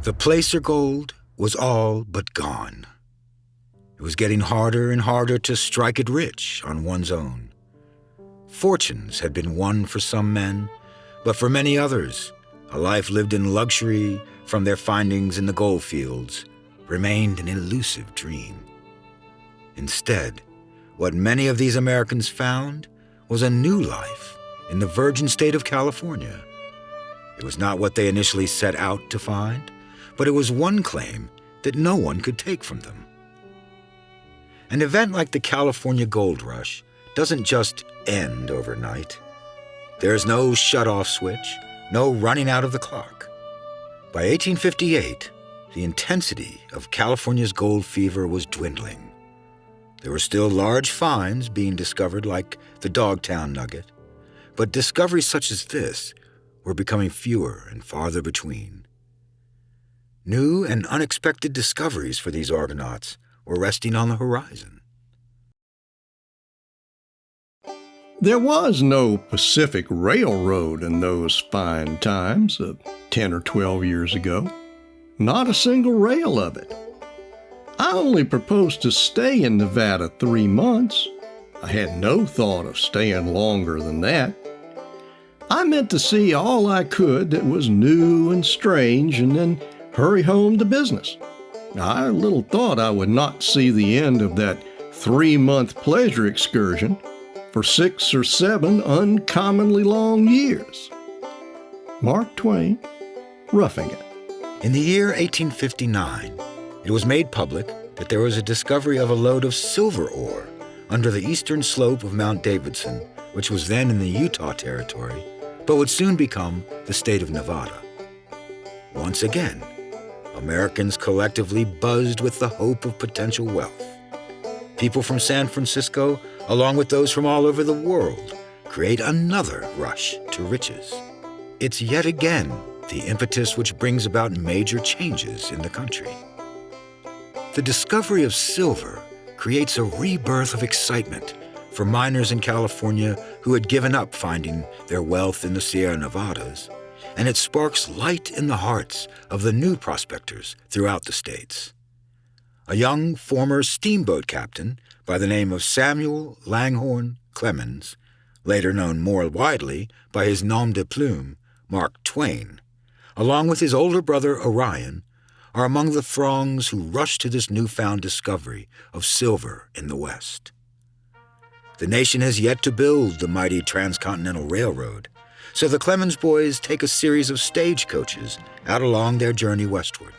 The placer gold was all but gone. It was getting harder and harder to strike it rich on one's own. Fortunes had been won for some men, but for many others, a life lived in luxury from their findings in the gold fields remained an elusive dream. Instead, what many of these Americans found was a new life in the virgin state of California. It was not what they initially set out to find, but it was one claim that no one could take from them. An event like the California Gold Rush doesn't just end overnight. There's no shut-off switch, no running out of the clock. By 1858, the intensity of California's gold fever was dwindling. There were still large finds being discovered like the Dogtown nugget, but discoveries such as this were becoming fewer and farther between. New and unexpected discoveries for these Argonauts were resting on the horizon. There was no Pacific Railroad in those fine times of 10 or 12 years ago. Not a single rail of it. I only proposed to stay in Nevada 3 months. I had no thought of staying longer than that. I meant to see all I could that was new and strange and then hurry home to business. I little thought I would not see the end of that 3-month pleasure excursion for 6 or 7 uncommonly long years. Mark Twain, Roughing It. In the year 1859, it was made public that there was a discovery of a lode of silver ore under the eastern slope of Mount Davidson, which was then in the Utah Territory, but would soon become the state of Nevada. Once again, Americans collectively buzzed with the hope of potential wealth. People from San Francisco, along with those from all over the world, create another rush to riches. It's yet again the impetus which brings about major changes in the country. The discovery of silver creates a rebirth of excitement for miners in California who had given up finding their wealth in the Sierra Nevadas, and it sparks light in the hearts of the new prospectors throughout the states. A young former steamboat captain by the name of Samuel Langhorne Clemens, later known more widely by his nom de plume, Mark Twain, along with his older brother Orion, are among the throngs who rush to this newfound discovery of silver in the West. The nation has yet to build the mighty transcontinental railroad, so the Clemens boys take a series of stagecoaches out along their journey westward.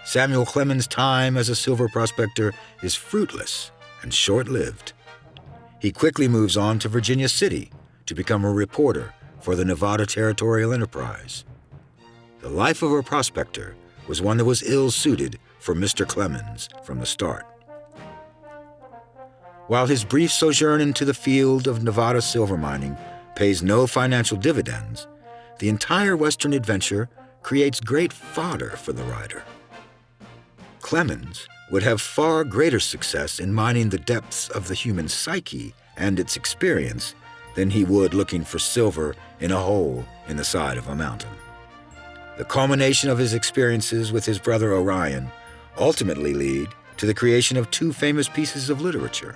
Samuel Clemens' time as a silver prospector is fruitless and short-lived. He quickly moves on to Virginia City to become a reporter for the Nevada Territorial Enterprise. The life of a prospector was one that was ill-suited for Mr. Clemens from the start. While his brief sojourn into the field of Nevada silver mining pays no financial dividends, the entire Western adventure creates great fodder for the writer. Clemens would have far greater success in mining the depths of the human psyche and its experience than he would looking for silver in a hole in the side of a mountain. The culmination of his experiences with his brother Orion ultimately lead to the creation of 2 famous pieces of literature.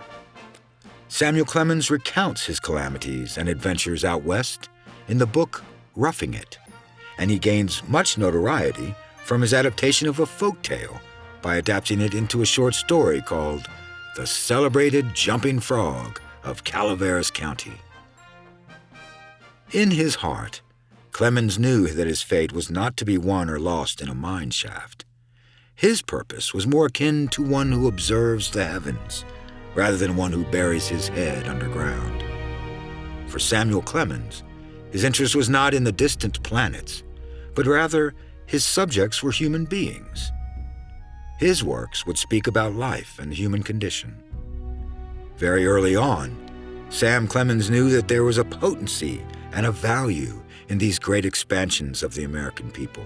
Samuel Clemens recounts his calamities and adventures out west in the book Roughing It, and he gains much notoriety from his adaptation of a folk tale by adapting it into a short story called The Celebrated Jumping Frog of Calaveras County. In his heart, Clemens knew that his fate was not to be won or lost in a mine shaft. His purpose was more akin to one who observes the heavens, rather than one who buries his head underground. For Samuel Clemens, his interest was not in the distant planets, but rather his subjects were human beings. His works would speak about life and the human condition. Very early on, Sam Clemens knew that there was a potency and a value in these great expansions of the American people.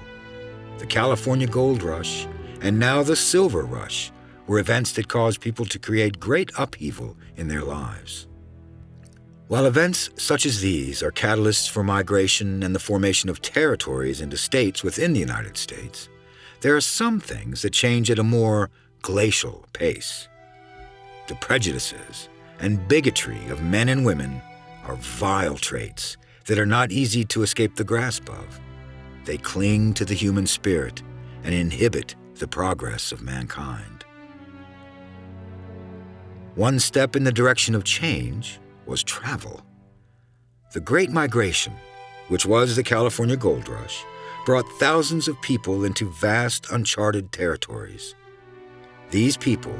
The California Gold Rush and now the Silver Rush were events that caused people to create great upheaval in their lives. While events such as these are catalysts for migration and the formation of territories into states within the United States, there are some things that change at a more glacial pace. The prejudices and bigotry of men and women are vile traits that are not easy to escape the grasp of. They cling to the human spirit and inhibit the progress of mankind. One step in the direction of change was travel. The Great Migration, which was the California Gold Rush, brought thousands of people into vast, uncharted territories. These people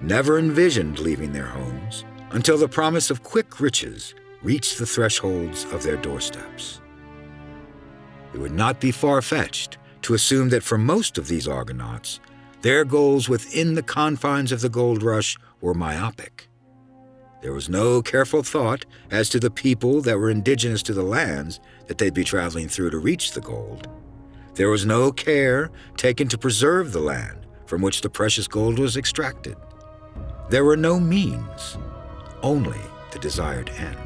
never envisioned leaving their homes until the promise of quick riches reached the thresholds of their doorsteps. It would not be far-fetched to assume that for most of these Argonauts, their goals within the confines of the gold rush were myopic. There was no careful thought as to the people that were indigenous to the lands that they'd be traveling through to reach the gold. There was no care taken to preserve the land from which the precious gold was extracted. There were no means, only the desired end.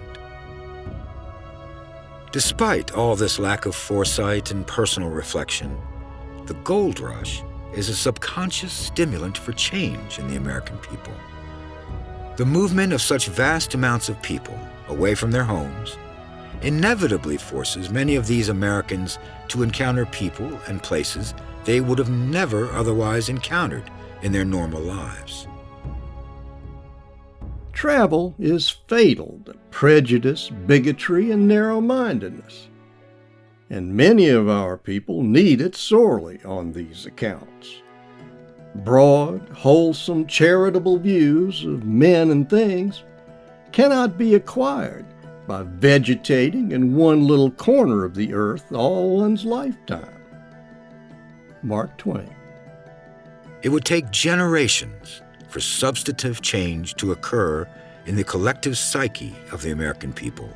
Despite all this lack of foresight and personal reflection, the gold rush is a subconscious stimulant for change in the American people. The movement of such vast amounts of people away from their homes inevitably forces many of these Americans to encounter people and places they would have never otherwise encountered in their normal lives. Travel is fatal to prejudice, bigotry, and narrow-mindedness, and many of our people need it sorely on these accounts. Broad, wholesome, charitable views of men and things cannot be acquired by vegetating in one little corner of the earth all one's lifetime. Mark Twain. It would take generations for substantive change to occur in the collective psyche of the American people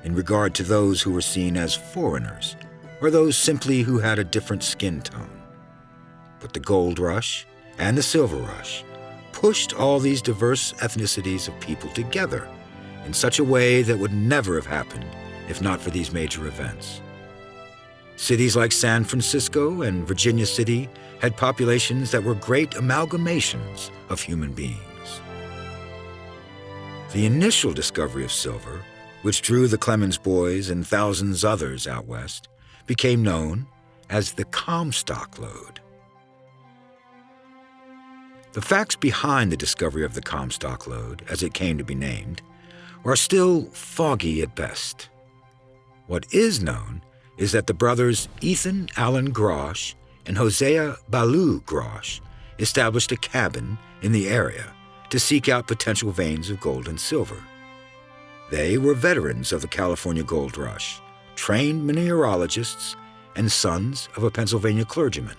in regard to those who were seen as foreigners or those simply who had a different skin tone. But the gold rush and the silver rush pushed all these diverse ethnicities of people together in such a way that would never have happened if not for these major events. Cities like San Francisco and Virginia City had populations that were great amalgamations of human beings. The initial discovery of silver, which drew the Clemens boys and thousands others out west, became known as the Comstock Lode. The facts behind the discovery of the Comstock Lode, as it came to be named, are still foggy at best. What is known is that the brothers Ethan Allen Grosh and Hosea Ballou Grosh established a cabin in the area to seek out potential veins of gold and silver. They were veterans of the California Gold Rush, trained mineralogists, and sons of a Pennsylvania clergyman.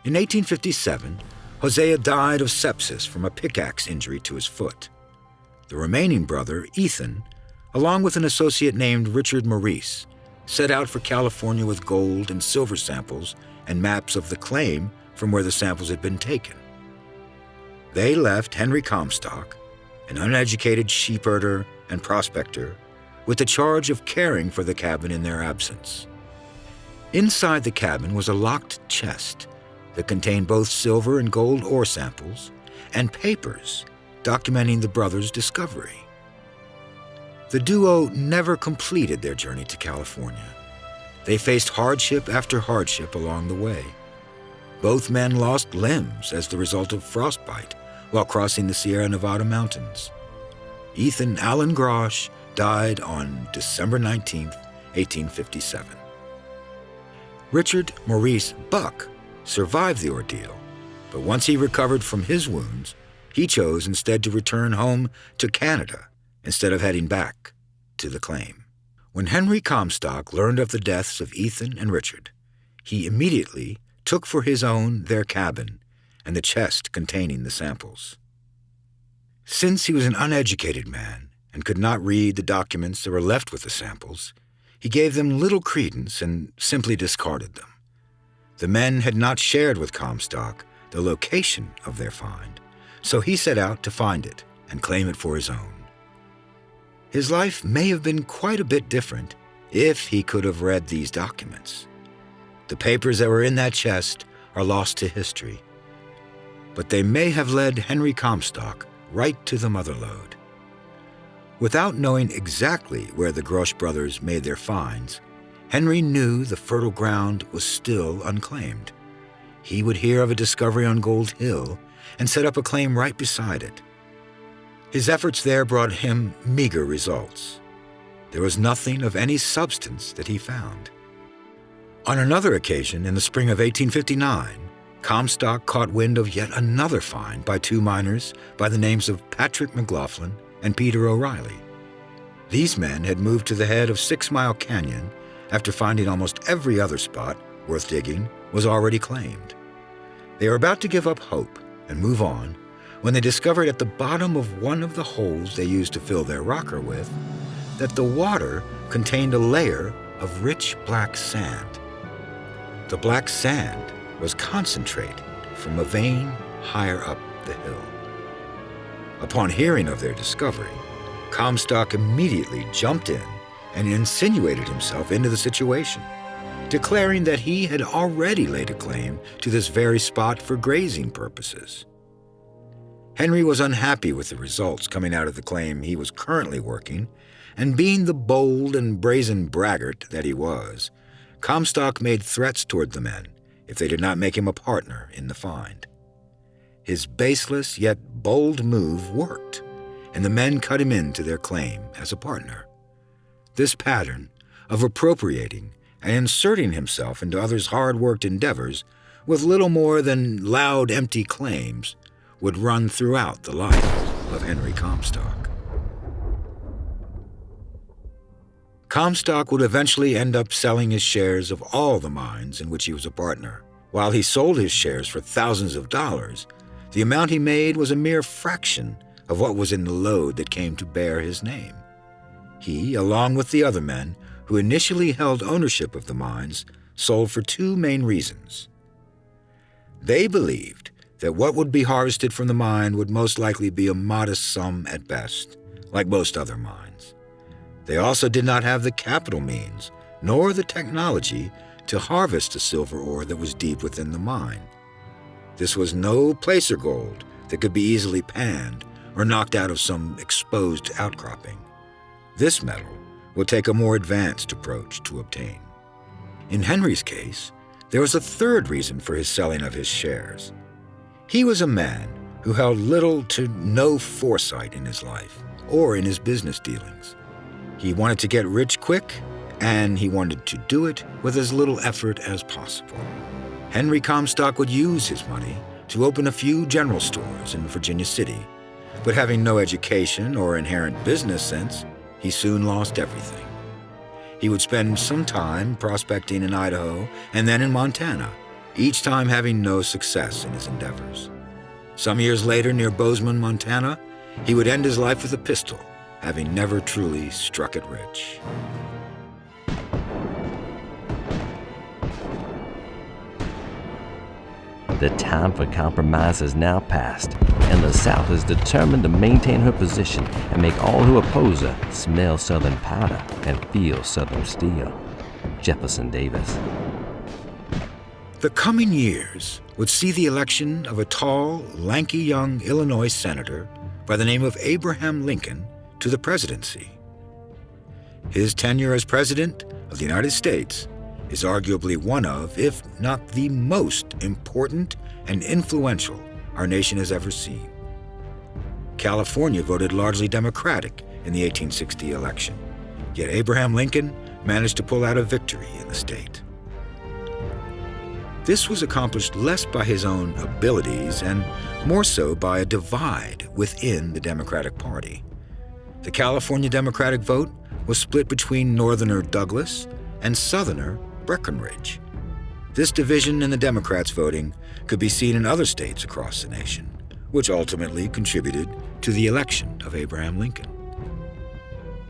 In 1857, Hosea died of sepsis from a pickaxe injury to his foot. The remaining brother, Ethan, along with an associate named Richard Maurice, set out for California with gold and silver samples and maps of the claim from where the samples had been taken. They left Henry Comstock, an uneducated sheepherder and prospector, with the charge of caring for the cabin in their absence. Inside the cabin was a locked chest that contained both silver and gold ore samples and papers documenting the brothers' discovery. The duo never completed their journey to California. They faced hardship after hardship along the way. Both men lost limbs as the result of frostbite while crossing the Sierra Nevada mountains. Ethan Allen Grosh died on December 19, 1857. Richard Maurice Buck survived the ordeal, but once he recovered from his wounds, he chose instead to return home to Canada instead of heading back to the claim. When Henry Comstock learned of the deaths of Ethan and Richard, he immediately took for his own their cabin and the chest containing the samples. Since he was an uneducated man and could not read the documents that were left with the samples, he gave them little credence and simply discarded them. The men had not shared with Comstock the location of their find, so he set out to find it and claim it for his own. His life may have been quite a bit different if he could have read these documents. The papers that were in that chest are lost to history, but they may have led Henry Comstock right to the Mother Lode. Without knowing exactly where the Grosch brothers made their finds, Henry knew the fertile ground was still unclaimed. He would hear of a discovery on Gold Hill and set up a claim right beside it. His efforts there brought him meager results. There was nothing of any substance that he found. On another occasion, in the spring of 1859, Comstock caught wind of yet another find by two miners by the names of Patrick McLaughlin and Peter O'Reilly. These men had moved to the head of 6 Mile Canyon after finding almost every other spot worth digging was already claimed. They were about to give up hope and move on when they discovered at the bottom of one of the holes they used to fill their rocker with that the water contained a layer of rich black sand. The black sand was concentrated from a vein higher up the hill. Upon hearing of their discovery, Comstock immediately jumped in and insinuated himself into the situation, declaring that he had already laid a claim to this very spot for grazing purposes. Henry was unhappy with the results coming out of the claim he was currently working, and being the bold and brazen braggart that he was, Comstock made threats toward the men if they did not make him a partner in the find. His baseless yet bold move worked, and the men cut him into their claim as a partner. This pattern of appropriating and inserting himself into others' hard-worked endeavors with little more than loud, empty claims would run throughout the life of Henry Comstock. Comstock would eventually end up selling his shares of all the mines in which he was a partner. While he sold his shares for thousands of dollars, the amount he made was a mere fraction of what was in the lode that came to bear his name. He, along with the other men who initially held ownership of the mines, sold for 2 main reasons. They believed that what would be harvested from the mine would most likely be a modest sum at best, like most other mines. They also did not have the capital means, nor the technology to harvest the silver ore that was deep within the mine. This was no placer gold that could be easily panned or knocked out of some exposed outcropping. This metal would take a more advanced approach to obtain. In Henry's case, there was a third reason for his selling of his shares. He was a man who held little to no foresight in his life or in his business dealings. He wanted to get rich quick, and he wanted to do it with as little effort as possible. Henry Comstock would use his money to open a few general stores in Virginia City, but having no education or inherent business sense, he soon lost everything. He would spend some time prospecting in Idaho and then in Montana, each time having no success in his endeavors. Some years later, near Bozeman, Montana, he would end his life with a pistol, having never truly struck it rich. The time for compromise has now passed, and the South is determined to maintain her position and make all who oppose her smell Southern powder and feel Southern steel. Jefferson Davis. The coming years would see the election of a tall, lanky young Illinois senator by the name of Abraham Lincoln to the presidency. His tenure as President of the United States is arguably one of, if not the most important and influential our nation has ever seen. California voted largely Democratic in the 1860 election, yet Abraham Lincoln managed to pull out a victory in the state. This was accomplished less by his own abilities and more so by a divide within the Democratic Party. The California Democratic vote was split between Northerner Douglas and Southerner Breckinridge. This division in the Democrats' voting could be seen in other states across the nation, which ultimately contributed to the election of Abraham Lincoln.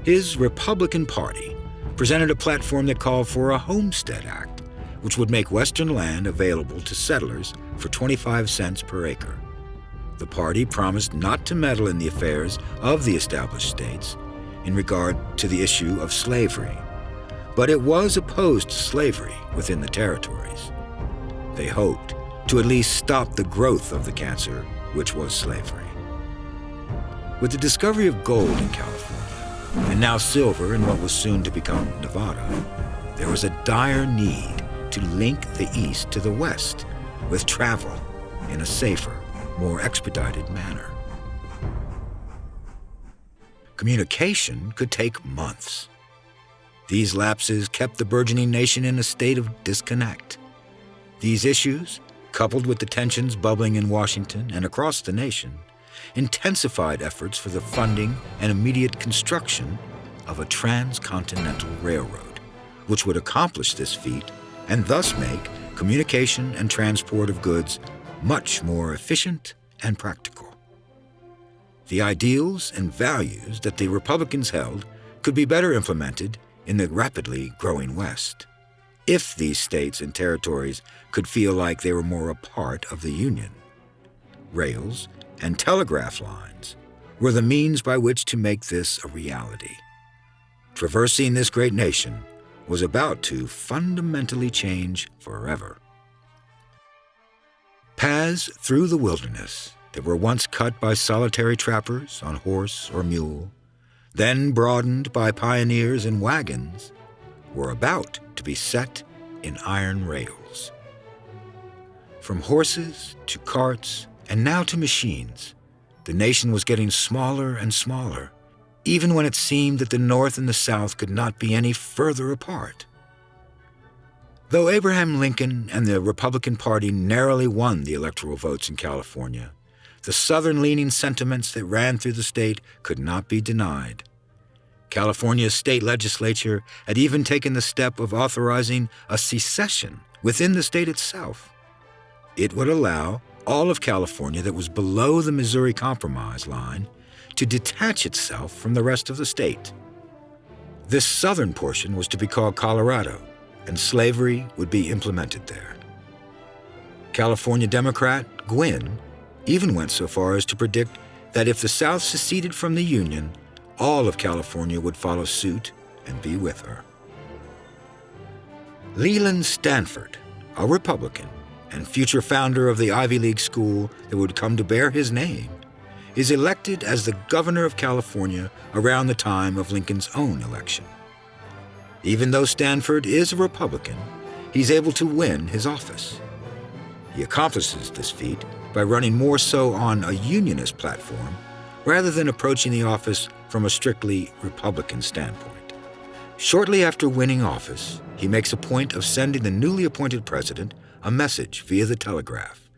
His Republican Party presented a platform that called for a Homestead Act, which would make Western land available to settlers for 25 cents per acre. The party promised not to meddle in the affairs of the established states in regard to the issue of slavery, but it was opposed to slavery within the territories. They hoped to at least stop the growth of the cancer, which was slavery. With the discovery of gold in California, and now silver in what was soon to become Nevada, there was a dire need to link the East to the West with travel in a safer, more expedited manner. Communication could take months. These lapses kept the burgeoning nation in a state of disconnect. These issues, coupled with the tensions bubbling in Washington and across the nation, intensified efforts for the funding and immediate construction of a transcontinental railroad, which would accomplish this feat and thus make communication and transport of goods much more efficient and practical. The ideals and values that the Republicans held could be better implemented in the rapidly growing West, if these states and territories could feel like they were more a part of the Union. Rails and telegraph lines were the means by which to make this a reality. Traversing this great nation was about to fundamentally change forever. Paths through the wilderness that were once cut by solitary trappers on horse or mule, then broadened by pioneers in wagons, were about to be set in iron rails. From horses to carts and now to machines, the nation was getting smaller and smaller, even when it seemed that the North and the South could not be any further apart. Though Abraham Lincoln and the Republican Party narrowly won the electoral votes in California, the Southern-leaning sentiments that ran through the state could not be denied. California's state legislature had even taken the step of authorizing a secession within the state itself. It would allow all of California that was below the Missouri Compromise line to detach itself from the rest of the state. This southern portion was to be called Colorado, and slavery would be implemented there. California Democrat Gwynn even went so far as to predict that if the South seceded from the Union, all of California would follow suit and be with her. Leland Stanford, a Republican and future founder of the Ivy League school that would come to bear his name, is elected as the governor of California around the time of Lincoln's own election. Even though Stanford is a Republican, he's able to win his office. He accomplishes this feat by running more so on a unionist platform rather than approaching the office from a strictly Republican standpoint. Shortly after winning office, he makes a point of sending the newly appointed president a message via the telegraph.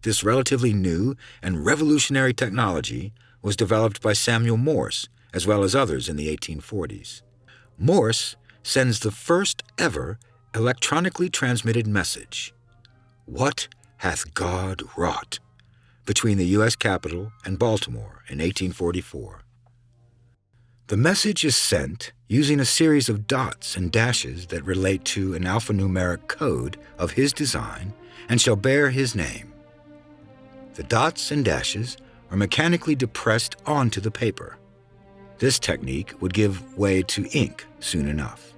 This relatively new and revolutionary technology was developed by Samuel Morse as well as others in the 1840s. Morse sends the first ever electronically transmitted message, "What hath God wrought?" between the U.S. Capitol and Baltimore in 1844. The message is sent using a series of dots and dashes that relate to an alphanumeric code of his design and shall bear his name. The dots and dashes are mechanically depressed onto the paper. This technique would give way to ink soon enough.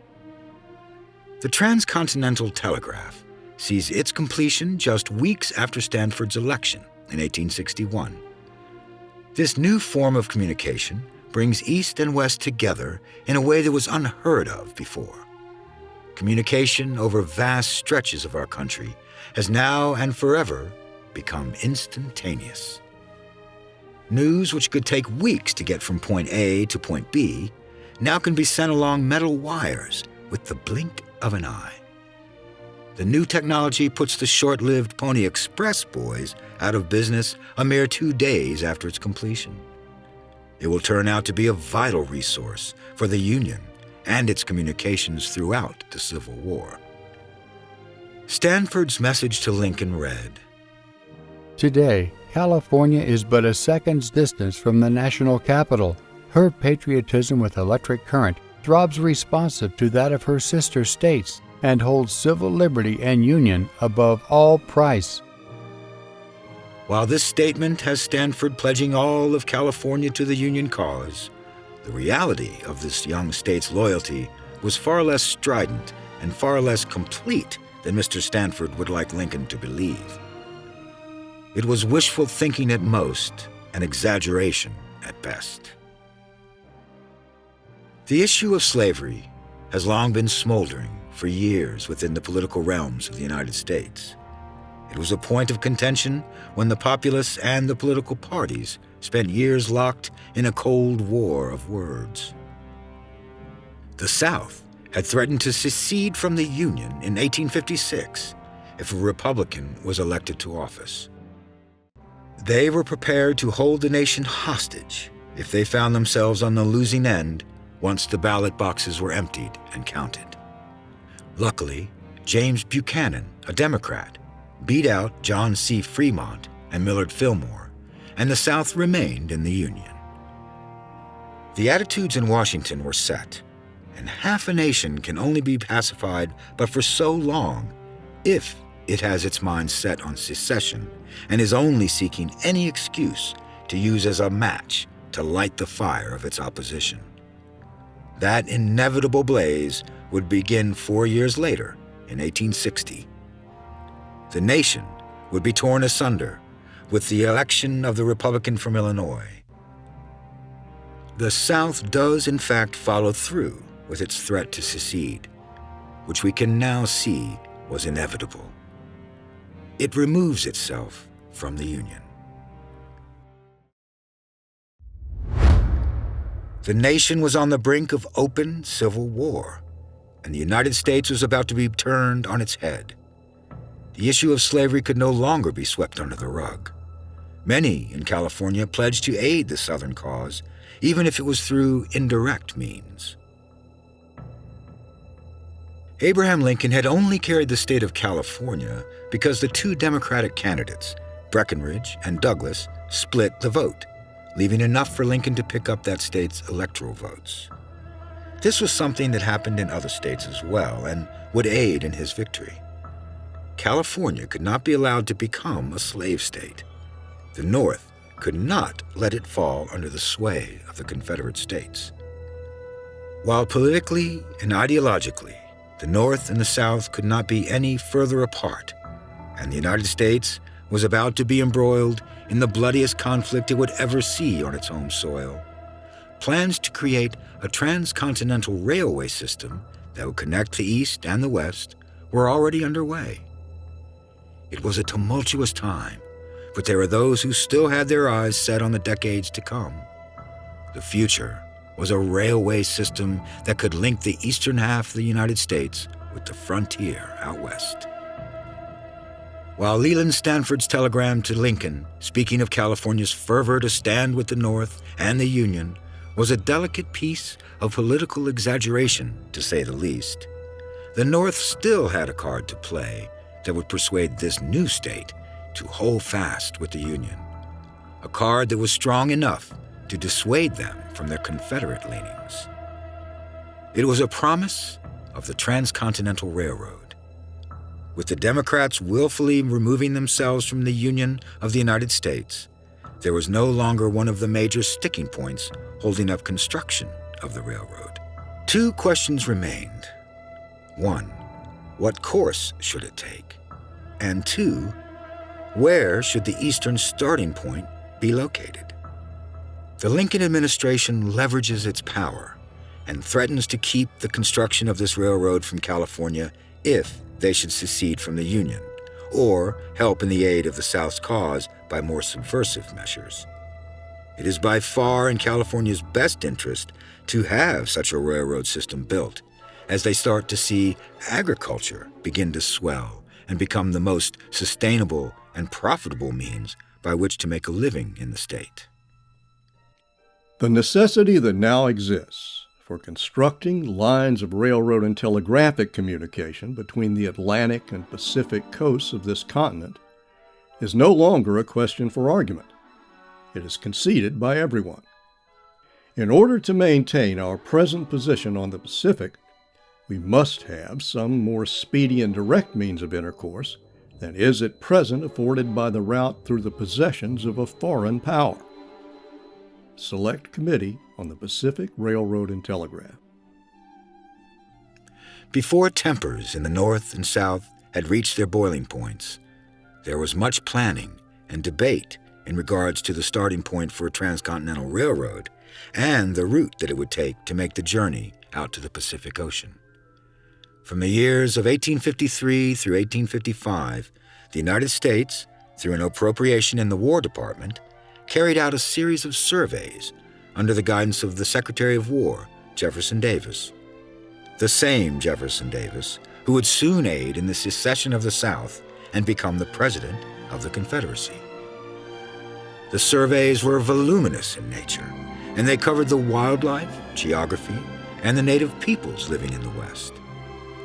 The transcontinental telegraph sees its completion just weeks after Stanford's election in 1861. This new form of communication brings East and West together in a way that was unheard of before. Communication over vast stretches of our country has now and forever become instantaneous. News which could take weeks to get from point A to point B now can be sent along metal wires with the blink of an eye. The new technology puts the short-lived Pony Express boys out of business a mere 2 days after its completion. It will turn out to be a vital resource for the Union and its communications throughout the Civil War. Stanford's message to Lincoln read, "Today, California is but a second's distance from the national capital. Her patriotism with electric current throbs responsive to that of her sister states and holds civil liberty and union above all price." While this statement has Stanford pledging all of California to the Union cause, the reality of this young state's loyalty was far less strident and far less complete than Mr. Stanford would like Lincoln to believe. It was wishful thinking at most and exaggeration at best. The issue of slavery has long been smoldering for years within the political realms of the United States. It was a point of contention when the populace and the political parties spent years locked in a cold war of words. The South had threatened to secede from the Union in 1856 if a Republican was elected to office. They were prepared to hold the nation hostage if they found themselves on the losing end once the ballot boxes were emptied and counted. Luckily, James Buchanan, a Democrat, beat out John C. Fremont and Millard Fillmore, and the South remained in the Union. The attitudes in Washington were set, and half a nation can only be pacified but for so long if it has its mind set on secession and is only seeking any excuse to use as a match to light the fire of its opposition. That inevitable blaze would begin 4 years later, in 1860. The nation would be torn asunder with the election of the Republican from Illinois. The South does in fact follow through with its threat to secede, which we can now see was inevitable. It removes itself from the Union. The nation was on the brink of open civil war, and the United States was about to be turned on its head. The issue of slavery could no longer be swept under the rug. Many in California pledged to aid the Southern cause, even if it was through indirect means. Abraham Lincoln had only carried the state of California because the two Democratic candidates, Breckinridge and Douglas, split the vote, leaving enough for Lincoln to pick up that state's electoral votes. This was something that happened in other states as well and would aid in his victory. California could not be allowed to become a slave state. The North could not let it fall under the sway of the Confederate States. While politically and ideologically, the North and the South could not be any further apart, and the United States was about to be embroiled in the bloodiest conflict it would ever see on its home soil. Plans to create a transcontinental railway system that would connect the East and the West were already underway. It was a tumultuous time, but there were those who still had their eyes set on the decades to come. The future was a railway system that could link the eastern half of the United States with the frontier out west. While Leland Stanford's telegram to Lincoln, speaking of California's fervor to stand with the North and the Union, was a delicate piece of political exaggeration, to say the least, the North still had a card to play that would persuade this new state to hold fast with the Union, a card that was strong enough to dissuade them from their Confederate leanings. It was a promise of the Transcontinental Railroad. With the Democrats willfully removing themselves from the Union of the United States, there was no longer one of the major sticking points holding up construction of the railroad. Two questions remained. One, what course should it take? And two, where should the eastern starting point be located? The Lincoln administration leverages its power and threatens to keep the construction of this railroad from California if they should secede from the Union, or help in the aid of the South's cause by more subversive measures. It is by far in California's best interest to have such a railroad system built, as they start to see agriculture begin to swell and become the most sustainable and profitable means by which to make a living in the state. The necessity that now exists for constructing lines of railroad and telegraphic communication between the Atlantic and Pacific coasts of this continent is no longer a question for argument. It is conceded by everyone. In order to maintain our present position on the Pacific, we must have some more speedy and direct means of intercourse than is at present afforded by the route through the possessions of a foreign power. Select Committee on the Pacific Railroad and Telegraph. Before tempers in the North and South had reached their boiling points, there was much planning and debate in regards to the starting point for a transcontinental railroad and the route that it would take to make the journey out to the Pacific Ocean. From the years of 1853 through 1855, the United States, through an appropriation in the War Department, carried out a series of surveys under the guidance of the Secretary of War, Jefferson Davis. The same Jefferson Davis who would soon aid in the secession of the South and become the President of the Confederacy. The surveys were voluminous in nature, and they covered the wildlife, geography, and the native peoples living in the West.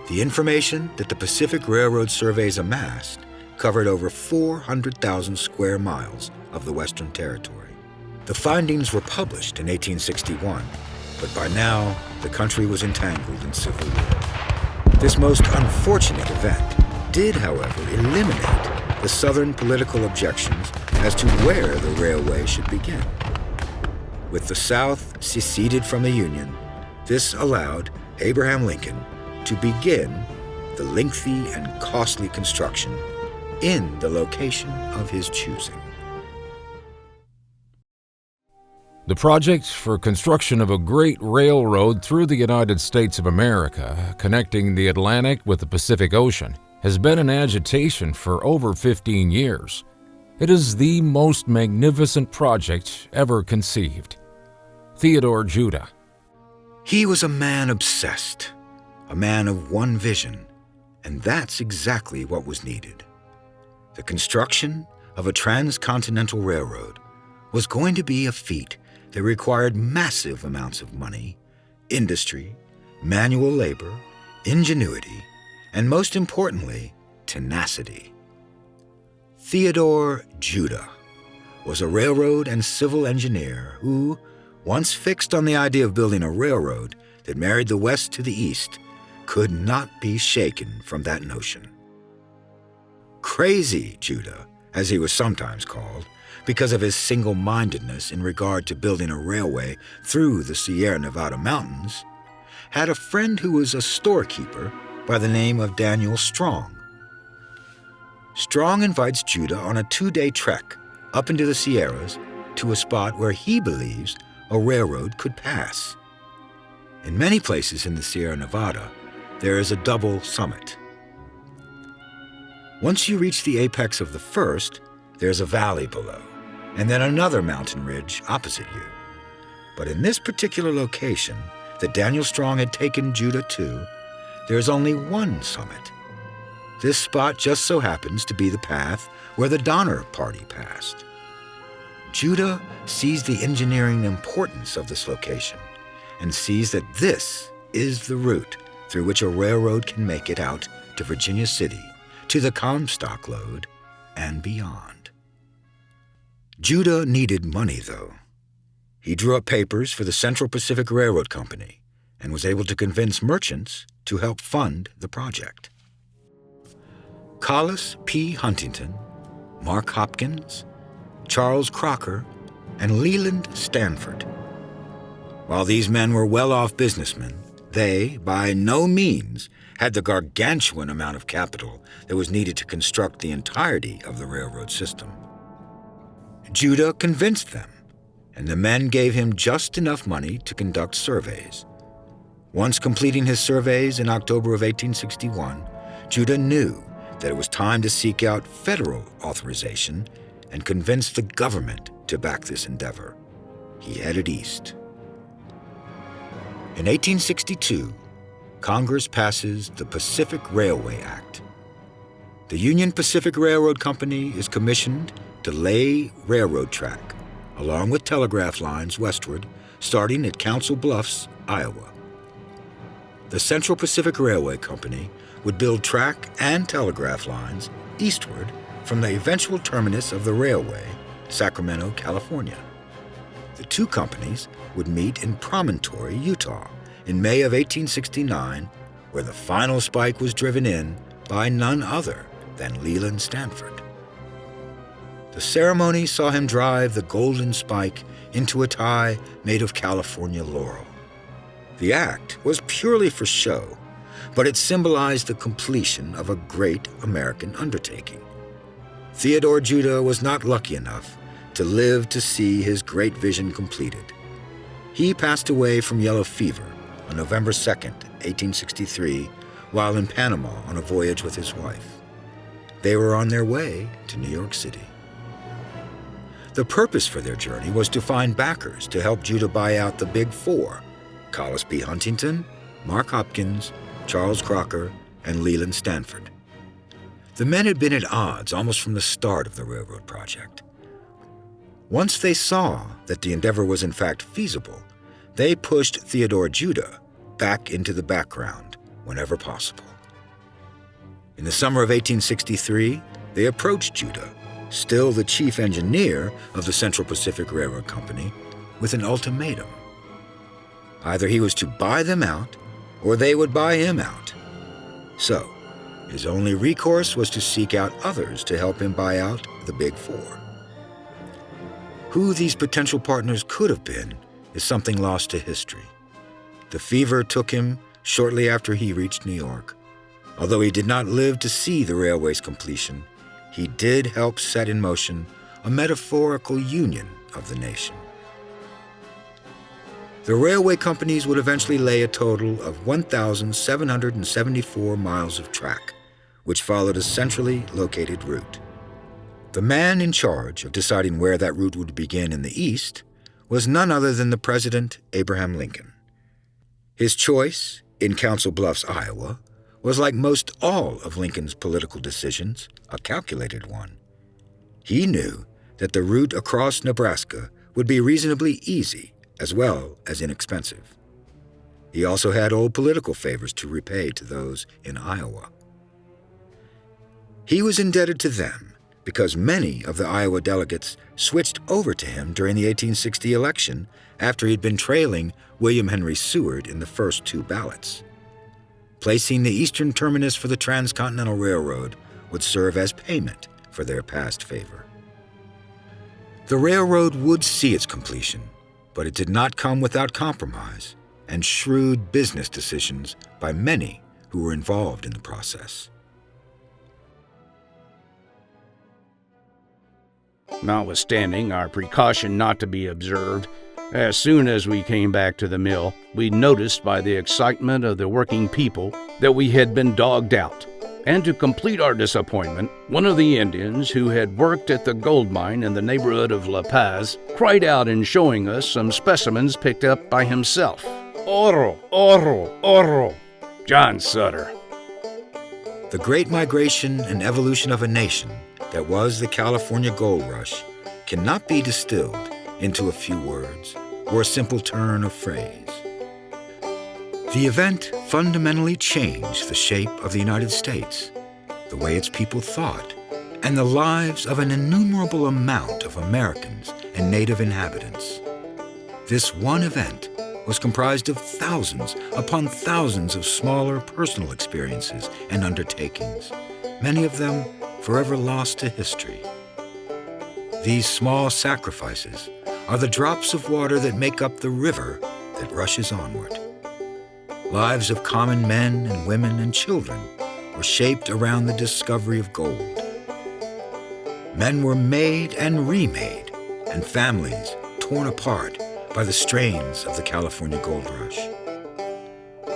The information that the Pacific Railroad surveys amassed covered over 400,000 square miles of the Western Territory. The findings were published in 1861, but by now the country was entangled in civil war. This most unfortunate event did, however, eliminate the Southern political objections as to where the railway should begin. With the South seceded from the Union, this allowed Abraham Lincoln to begin the lengthy and costly construction in the location of his choosing. The project for construction of a great railroad through the United States of America, connecting the Atlantic with the Pacific Ocean, has been in agitation for over 15 years. It is the most magnificent project ever conceived. Theodore Judah. He was a man obsessed, a man of one vision, and that's exactly what was needed. The construction of a transcontinental railroad was going to be a feat that required massive amounts of money, industry, manual labor, ingenuity, and most importantly, tenacity. Theodore Judah was a railroad and civil engineer who, once fixed on the idea of building a railroad that married the West to the East, could not be shaken from that notion. Crazy Judah, as he was sometimes called, because of his single-mindedness in regard to building a railway through the Sierra Nevada mountains, had a friend who was a storekeeper by the name of Daniel Strong. Strong invites Judah on a 2-day trek up into the Sierras to a spot where he believes a railroad could pass. In many places in the Sierra Nevada, there is a double summit. Once you reach the apex of the first, there's a valley below, and then another mountain ridge opposite you. But in this particular location that Daniel Strong had taken Judah to, there's only one summit. This spot just so happens to be the path where the Donner Party passed. Judah sees the engineering importance of this location and sees that this is the route through which a railroad can make it out to Virginia City, to the Comstock Lode, and beyond. Judah needed money, though. He drew up papers for the Central Pacific Railroad Company and was able to convince merchants to help fund the project. Collis P. Huntington, Mark Hopkins, Charles Crocker, and Leland Stanford. While these men were well-off businessmen, they, by no means, had the gargantuan amount of capital that was needed to construct the entirety of the railroad system. Judah convinced them, and the men gave him just enough money to conduct surveys. Once completing his surveys in October of 1861, Judah knew that it was time to seek out federal authorization and convince the government to back this endeavor. He headed east. In 1862, Congress passes the Pacific Railway Act. The Union Pacific Railroad Company is commissioned to lay railroad track, along with telegraph lines westward, starting at Council Bluffs, Iowa. The Central Pacific Railway Company would build track and telegraph lines eastward from the eventual terminus of the railway, Sacramento, California. The two companies would meet in Promontory, Utah, in May of 1869, where the final spike was driven in by none other than Leland Stanford. The ceremony saw him drive the golden spike into a tie made of California laurel. The act was purely for show, but it symbolized the completion of a great American undertaking. Theodore Judah was not lucky enough to live to see his great vision completed. He passed away from yellow fever on November 2nd, 1863, while in Panama on a voyage with his wife. They were on their way to New York City. The purpose for their journey was to find backers to help Judah buy out the Big Four: Collis P. Huntington, Mark Hopkins, Charles Crocker, and Leland Stanford. The men had been at odds almost from the start of the railroad project. Once they saw that the endeavor was in fact feasible, they pushed Theodore Judah back into the background whenever possible. In the summer of 1863, they approached Judah, still the chief engineer of the Central Pacific Railroad Company, with an ultimatum. Either he was to buy them out, or they would buy him out. So, his only recourse was to seek out others to help him buy out the Big Four. Who these potential partners could have been is something lost to history. The fever took him shortly after he reached New York. Although he did not live to see the railway's completion, he did help set in motion a metaphorical union of the nation. The railway companies would eventually lay a total of 1,774 miles of track, which followed a centrally located route. The man in charge of deciding where that route would begin in the east was none other than the President Abraham Lincoln. His choice, in Council Bluffs, Iowa, was, like most all of Lincoln's political decisions, a calculated one. He knew that the route across Nebraska would be reasonably easy as well as inexpensive. He also had old political favors to repay to those in Iowa. He was indebted to them because many of the Iowa delegates switched over to him during the 1860 election after he'd been trailing William Henry Seward in the first two ballots. Placing the eastern terminus for the Transcontinental Railroad would serve as payment for their past favor. The railroad would see its completion, but it did not come without compromise and shrewd business decisions by many who were involved in the process. Notwithstanding our precaution not to be observed, as soon as we came back to the mill, we noticed by the excitement of the working people that we had been dogged out. And to complete our disappointment, one of the Indians who had worked at the gold mine in the neighborhood of La Paz cried out in showing us some specimens picked up by himself. Oro, oro, oro. John Sutter. The great migration and evolution of a nation that was the California Gold Rush cannot be distilled into a few words or a simple turn of phrase. The event fundamentally changed the shape of the United States, the way its people thought, and the lives of an innumerable amount of Americans and native inhabitants. This one event was comprised of thousands upon thousands of smaller personal experiences and undertakings, many of them forever lost to history. These small sacrifices are the drops of water that make up the river that rushes onward. Lives of common men and women and children were shaped around the discovery of gold. Men were made and remade, and families torn apart by the strains of the California Gold Rush.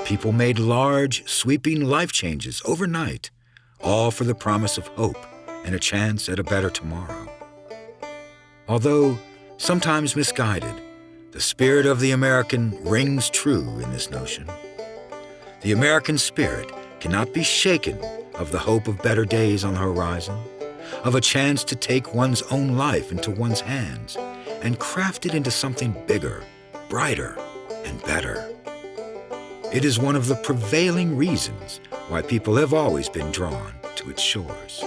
People made large, sweeping life changes overnight, all for the promise of hope and a chance at a better tomorrow. Although sometimes misguided, the spirit of the American rings true in this notion. The American spirit cannot be shaken of the hope of better days on the horizon, of a chance to take one's own life into one's hands and craft it into something bigger, brighter, and better. It is one of the prevailing reasons why people have always been drawn to its shores.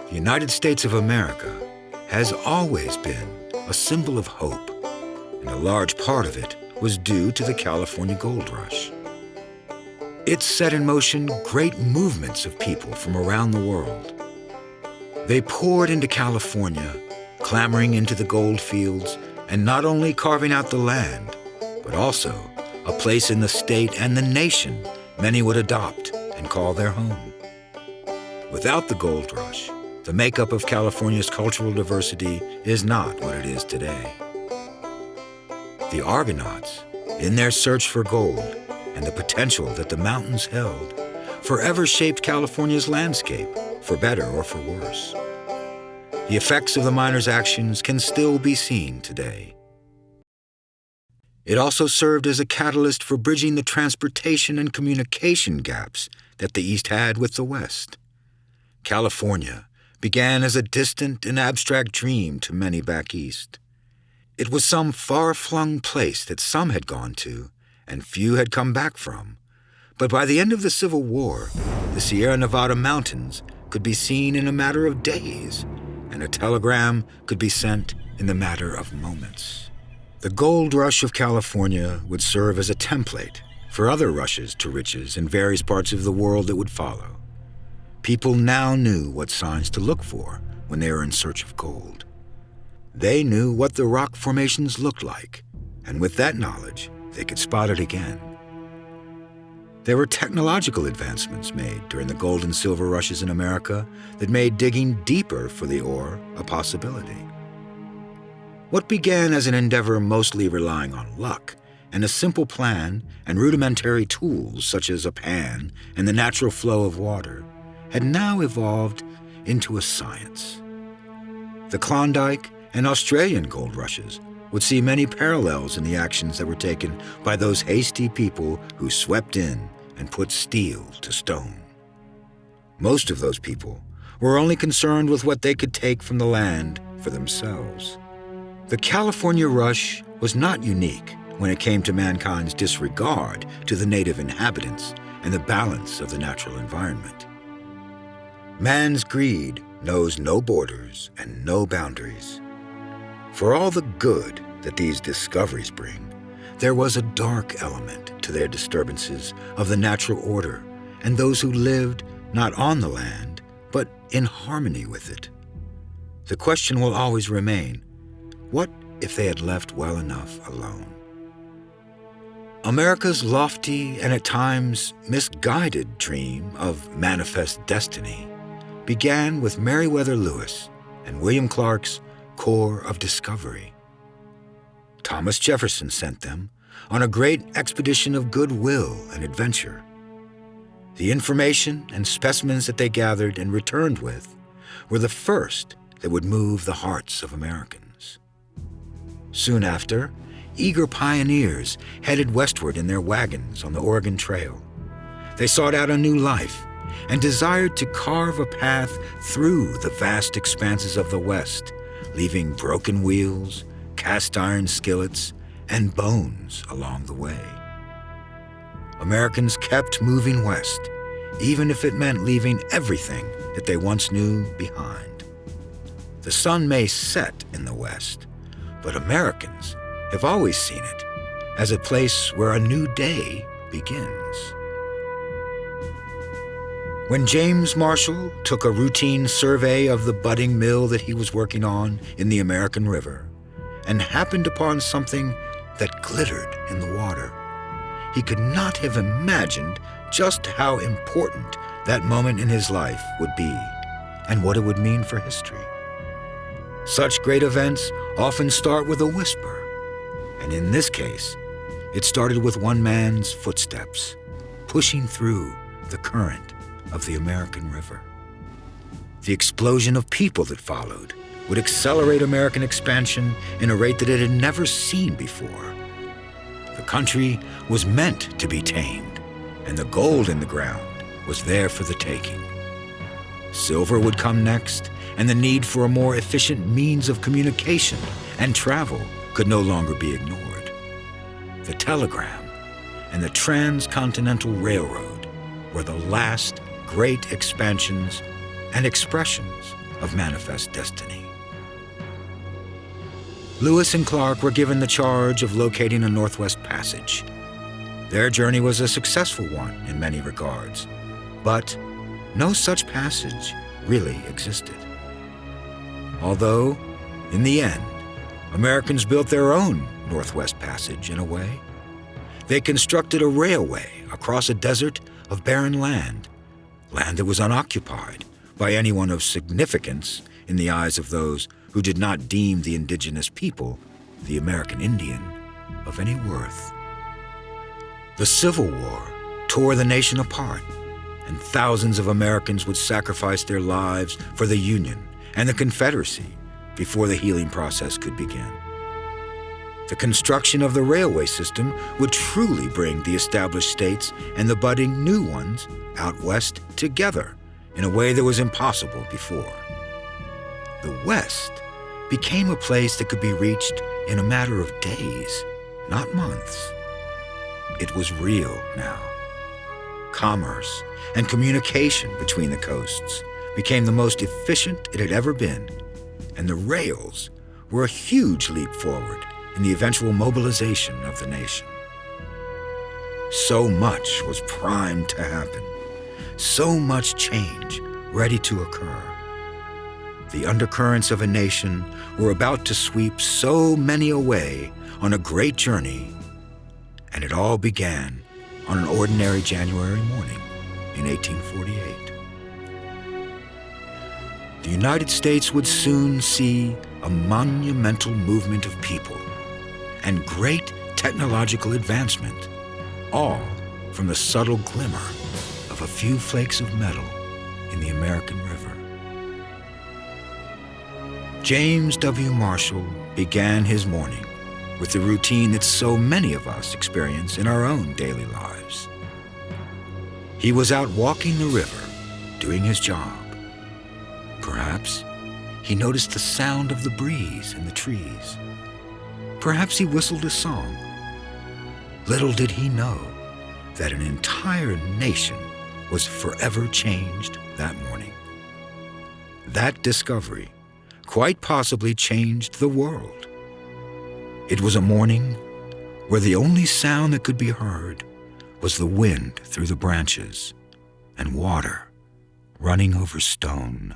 The United States of America has always been a symbol of hope, and a large part of it was due to the California Gold Rush. It set in motion great movements of people from around the world. They poured into California, clamoring into the gold fields, and not only carving out the land, but also a place in the state and the nation many would adopt and call their home. Without the gold rush, the makeup of California's cultural diversity is not what it is today. The Argonauts, in their search for gold and the potential that the mountains held, forever shaped California's landscape, for better or for worse. The effects of the miners' actions can still be seen today. It also served as a catalyst for bridging the transportation and communication gaps that the East had with the West. California began as a distant and abstract dream to many back east. It was some far-flung place that some had gone to and few had come back from. But by the end of the Civil War, the Sierra Nevada mountains could be seen in a matter of days, and a telegram could be sent in the matter of moments. The gold rush of California would serve as a template for other rushes to riches in various parts of the world that would follow. People now knew what signs to look for when they were in search of gold. They knew what the rock formations looked like, and with that knowledge, they could spot it again. There were technological advancements made during the gold and silver rushes in America that made digging deeper for the ore a possibility. What began as an endeavor mostly relying on luck and a simple plan and rudimentary tools such as a pan and the natural flow of water had now evolved into a science. The Klondike and Australian gold rushes would see many parallels in the actions that were taken by those hasty people who swept in and put steel to stone. Most of those people were only concerned with what they could take from the land for themselves. The California rush was not unique when it came to mankind's disregard to the native inhabitants and the balance of the natural environment. Man's greed knows no borders and no boundaries. For all the good that these discoveries bring, there was a dark element to their disturbances of the natural order and those who lived not on the land, but in harmony with it. The question will always remain, what if they had left well enough alone? America's lofty and at times misguided dream of manifest destiny began with Meriwether Lewis and William Clark's Corps of Discovery. Thomas Jefferson sent them on a great expedition of goodwill and adventure. The information and specimens that they gathered and returned with were the first that would move the hearts of Americans. Soon after, eager pioneers headed westward in their wagons on the Oregon Trail. They sought out a new life and desired to carve a path through the vast expanses of the West, leaving broken wheels, cast iron skillets, and bones along the way. Americans kept moving west, even if it meant leaving everything that they once knew behind. The sun may set in the West, but Americans have always seen it as a place where a new day begins. When James Marshall took a routine survey of the budding mill that he was working on in the American River and happened upon something that glittered in the water, he could not have imagined just how important that moment in his life would be and what it would mean for history. Such great events often start with a whisper, and in this case, it started with one man's footsteps, pushing through the current of the American River. The explosion of people that followed would accelerate American expansion in a rate that it had never seen before. The country was meant to be tamed, and the gold in the ground was there for the taking. Silver would come next, and the need for a more efficient means of communication and travel could no longer be ignored. The telegram and the transcontinental railroad were the last great expansions and expressions of manifest destiny. Lewis and Clark were given the charge of locating a Northwest Passage. Their journey was a successful one in many regards, but no such passage really existed. Although, in the end, Americans built their own Northwest Passage in a way. They constructed a railway across a desert of barren land that was unoccupied, by anyone of significance in the eyes of those who did not deem the indigenous people, the American Indian, of any worth. The Civil War tore the nation apart, and thousands of Americans would sacrifice their lives for the Union and the Confederacy before the healing process could begin. The construction of the railway system would truly bring the established states and the budding new ones out west together in a way that was impossible before. The West became a place that could be reached in a matter of days, not months. It was real now. Commerce and communication between the coasts became the most efficient it had ever been, and the rails were a huge leap forward in the eventual mobilization of the nation. So much was primed to happen, so much change ready to occur. The undercurrents of a nation were about to sweep so many away on a great journey, and it all began on an ordinary January morning in 1848. The United States would soon see a monumental movement of people and great technological advancement, all from the subtle glimmer of a few flakes of metal in the American River. James W. Marshall began his morning with the routine that so many of us experience in our own daily lives. He was out walking the river, doing his job. Perhaps he noticed the sound of the breeze in the trees. Perhaps he whistled a song. Little did he know that an entire nation was forever changed that morning. That discovery quite possibly changed the world. It was a morning where the only sound that could be heard was the wind through the branches and water running over stone.